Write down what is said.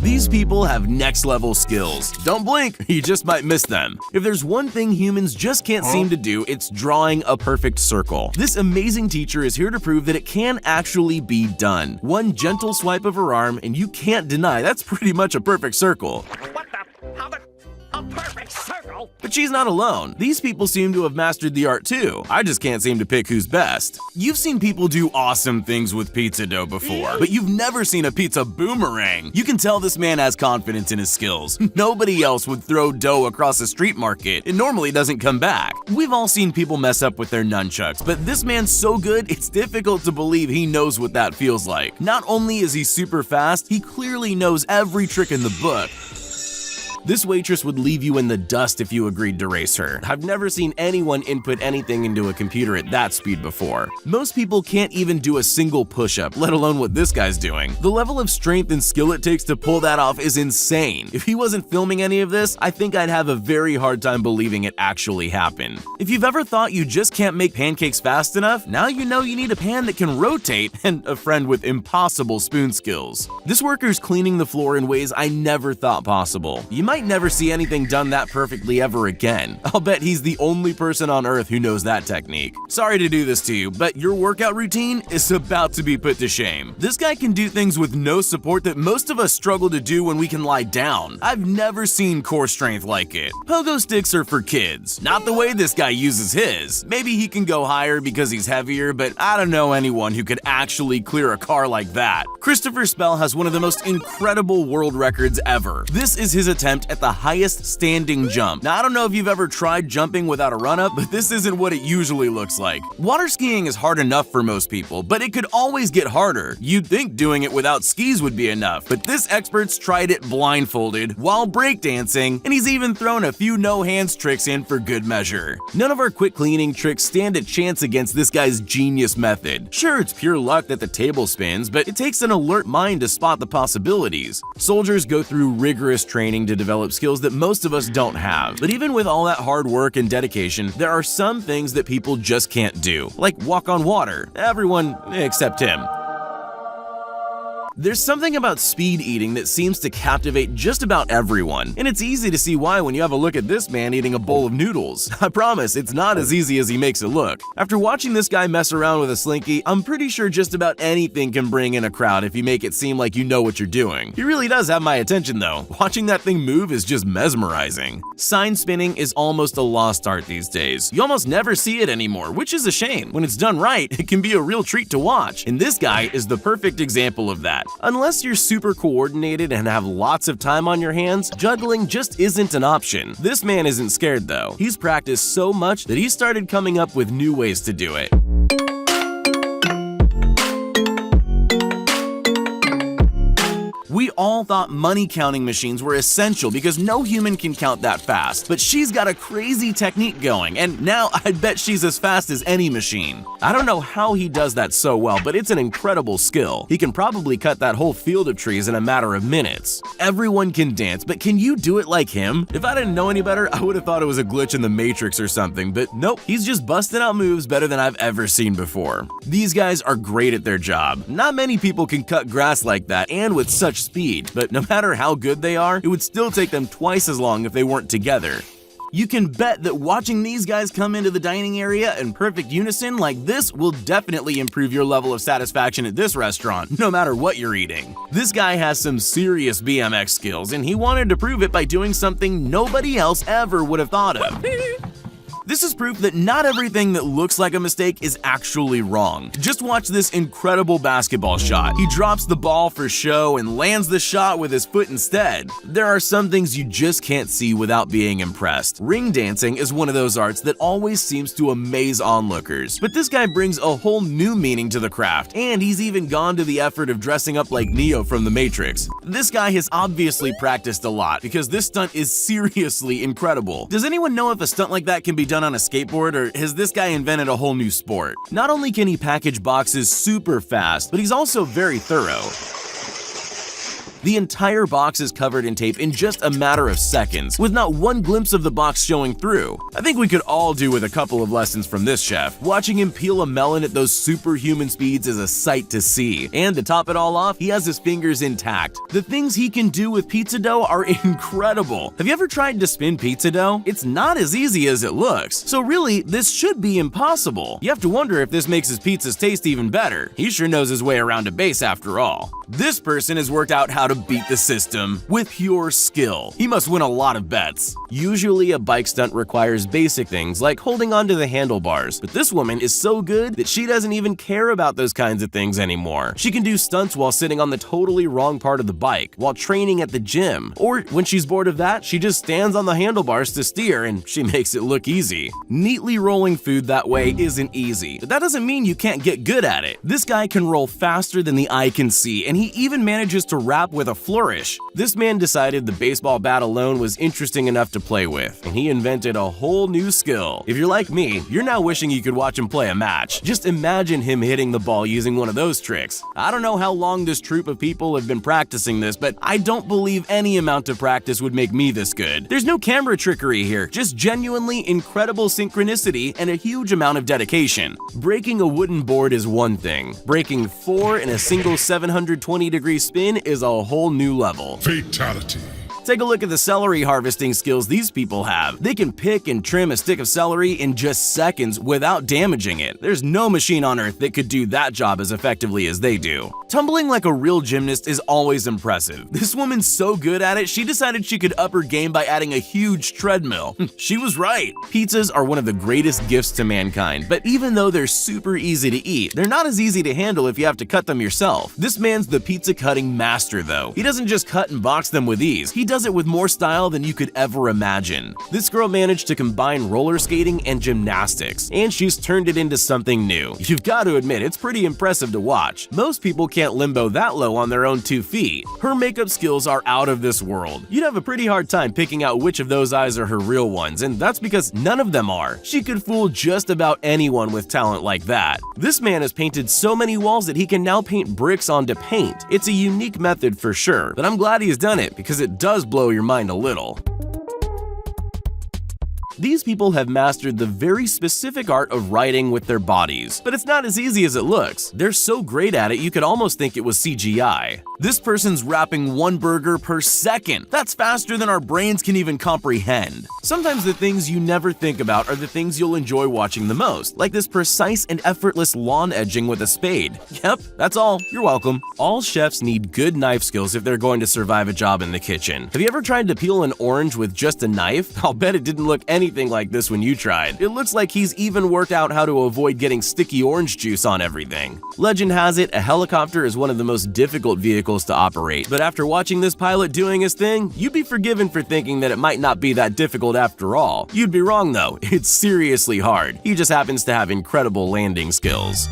These people have next-level skills. Don't blink, you just might miss them. If there's one thing humans just can't seem to do, it's drawing a perfect circle. This amazing teacher is here to prove that it can actually be done. One gentle swipe of her arm, and you can't deny that's pretty much a perfect circle. What the? How the? A perfect circle? But she's not alone. These people seem to have mastered the art too. I just can't seem to pick who's best. You've seen people do awesome things with pizza dough before, but you've never seen a pizza boomerang. You can tell this man has confidence in his skills. Nobody else would throw dough across a street market. It normally doesn't come back. We've all seen people mess up with their nunchucks, but this man's so good, it's difficult to believe he knows what that feels like. Not only is he super fast, he clearly knows every trick in the book. This waitress would leave you in the dust if you agreed to race her. I've never seen anyone input anything into a computer at that speed before. Most people can't even do a single push-up, let alone what this guy's doing. The level of strength and skill it takes to pull that off is insane. If he wasn't filming any of this, I think I'd have a very hard time believing it actually happened. If you've ever thought you just can't make pancakes fast enough, now you know you need a pan that can rotate and a friend with impossible spoon skills. This worker's cleaning the floor in ways I never thought possible. You might never see anything done that perfectly ever again. I'll bet he's the only person on earth who knows that technique. Sorry to do this to you, but your workout routine is about to be put to shame. This guy can do things with no support that most of us struggle to do when we can lie down. I've never seen core strength like it. Pogo sticks are for kids, not the way this guy uses his. Maybe he can go higher because he's heavier, but I don't know anyone who could actually clear a car like that. Christopher Spell has one of the most incredible world records ever. This is his attempt at the highest standing jump. Now, I don't know if you've ever tried jumping without a run-up, but this isn't what it usually looks like. Water skiing is hard enough for most people, but it could always get harder. You'd think doing it without skis would be enough, but this expert's tried it blindfolded while breakdancing, and he's even thrown a few no-hands tricks in for good measure. None of our quick cleaning tricks stand a chance against this guy's genius method. Sure, it's pure luck that the table spins, but it takes an alert mind to spot the possibilities. Soldiers go through rigorous training to develop skills that most of us don't have. But even with all that hard work and dedication, there are some things that people just can't do, like walk on water. Everyone except him. There's something about speed eating that seems to captivate just about everyone, and it's easy to see why when you have a look at this man eating a bowl of noodles. I promise, it's not as easy as he makes it look. After watching this guy mess around with a Slinky, I'm pretty sure just about anything can bring in a crowd if you make it seem like you know what you're doing. He really does have my attention though. Watching that thing move is just mesmerizing. Sign spinning is almost a lost art these days. You almost never see it anymore, which is a shame. When it's done right, it can be a real treat to watch, and this guy is the perfect example of that. Unless you're super coordinated and have lots of time on your hands, juggling just isn't an option. This man isn't scared though. He's practiced so much that he started coming up with new ways to do it. We all thought money counting machines were essential because no human can count that fast, but she's got a crazy technique going, and now I'd bet she's as fast as any machine. I don't know how he does that so well, but it's an incredible skill. He can probably cut that whole field of trees in a matter of minutes. Everyone can dance, but can you do it like him? If I didn't know any better, I would have thought it was a glitch in the Matrix or something, but nope, he's just busting out moves better than I've ever seen before. These guys are great at their job. Not many people can cut grass like that and with such speed, but no matter how good they are, it would still take them twice as long if they weren't together. You can bet that watching these guys come into the dining area in perfect unison like this will definitely improve your level of satisfaction at this restaurant, no matter what you're eating. This guy has some serious BMX skills, and he wanted to prove it by doing something nobody else ever would have thought of. This is proof that not everything that looks like a mistake is actually wrong. Just watch this incredible basketball shot. He drops the ball for show and lands the shot with his foot instead. There are some things you just can't see without being impressed. Ring dancing is one of those arts that always seems to amaze onlookers. But this guy brings a whole new meaning to the craft, and he's even gone to the effort of dressing up like Neo from The Matrix. This guy has obviously practiced a lot because this stunt is seriously incredible. Does anyone know if a stunt like that can be done on a skateboard, or has this guy invented a whole new sport? Not only can he package boxes super fast, but he's also very thorough. The entire box is covered in tape in just a matter of seconds, with not one glimpse of the box showing through. I think we could all do with a couple of lessons from this chef. Watching him peel a melon at those superhuman speeds is a sight to see. And to top it all off, he has his fingers intact. The things he can do with pizza dough are incredible. Have you ever tried to spin pizza dough? It's not as easy as it looks. So really, this should be impossible. You have to wonder if this makes his pizzas taste even better. He sure knows his way around a base after all. This person has worked out how to beat the system with pure skill. He must win a lot of bets. Usually a bike stunt requires basic things like holding onto the handlebars, but this woman is so good that she doesn't even care about those kinds of things anymore. She can do stunts while sitting on the totally wrong part of the bike, while training at the gym, or when she's bored of that, she just stands on the handlebars to steer and she makes it look easy. Neatly rolling food that way isn't easy, but that doesn't mean you can't get good at it. This guy can roll faster than the eye can see, and he even manages to rap with a flourish. This man decided the baseball bat alone was interesting enough to play with, and he invented a whole new skill. If you're like me, you're now wishing you could watch him play a match. Just imagine him hitting the ball using one of those tricks. I don't know how long this troop of people have been practicing this, but I don't believe any amount of practice would make me this good. There's no camera trickery here, just genuinely incredible synchronicity and a huge amount of dedication. Breaking a wooden board is one thing. Breaking 4 in a single 720-degree spin is a whole new level. Fatality. Take a look at the celery harvesting skills these people have. They can pick and trim a stick of celery in just seconds without damaging it. There's no machine on earth that could do that job as effectively as they do. Tumbling like a real gymnast is always impressive. This woman's so good at it, she decided she could up her game by adding a huge treadmill. She was right. Pizzas are one of the greatest gifts to mankind, but even though they're super easy to eat, they're not as easy to handle if you have to cut them yourself. This man's the pizza cutting master though. He doesn't just cut and box them with ease, he does it with more style than you could ever imagine. This girl managed to combine roller skating and gymnastics, and she's turned it into something new. You've got to admit, it's pretty impressive to watch. Most people can't limbo that low on their own 2 feet. Her makeup skills are out of this world. You'd have a pretty hard time picking out which of those eyes are her real ones, and that's because none of them are. She could fool just about anyone with talent like that. This man has painted so many walls that he can now paint bricks onto paint. It's a unique method for sure, but I'm glad he's done it because it does blow your mind a little. These people have mastered the very specific art of writing with their bodies, but it's not as easy as it looks. They're so great at it you could almost think it was CGI. This person's wrapping 1 burger per second. That's faster than our brains can even comprehend. Sometimes the things you never think about are the things you'll enjoy watching the most, like this precise and effortless lawn edging with a spade. Yep, that's all. You're welcome. All chefs need good knife skills if they're going to survive a job in the kitchen. Have you ever tried to peel an orange with just a knife? I'll bet it didn't look anything like this when you tried. It looks like he's even worked out how to avoid getting sticky orange juice on everything. Legend has it, a helicopter is one of the most difficult vehicles to operate, but after watching this pilot doing his thing, you'd be forgiven for thinking that it might not be that difficult after all. You'd be wrong though, it's seriously hard. He just happens to have incredible landing skills.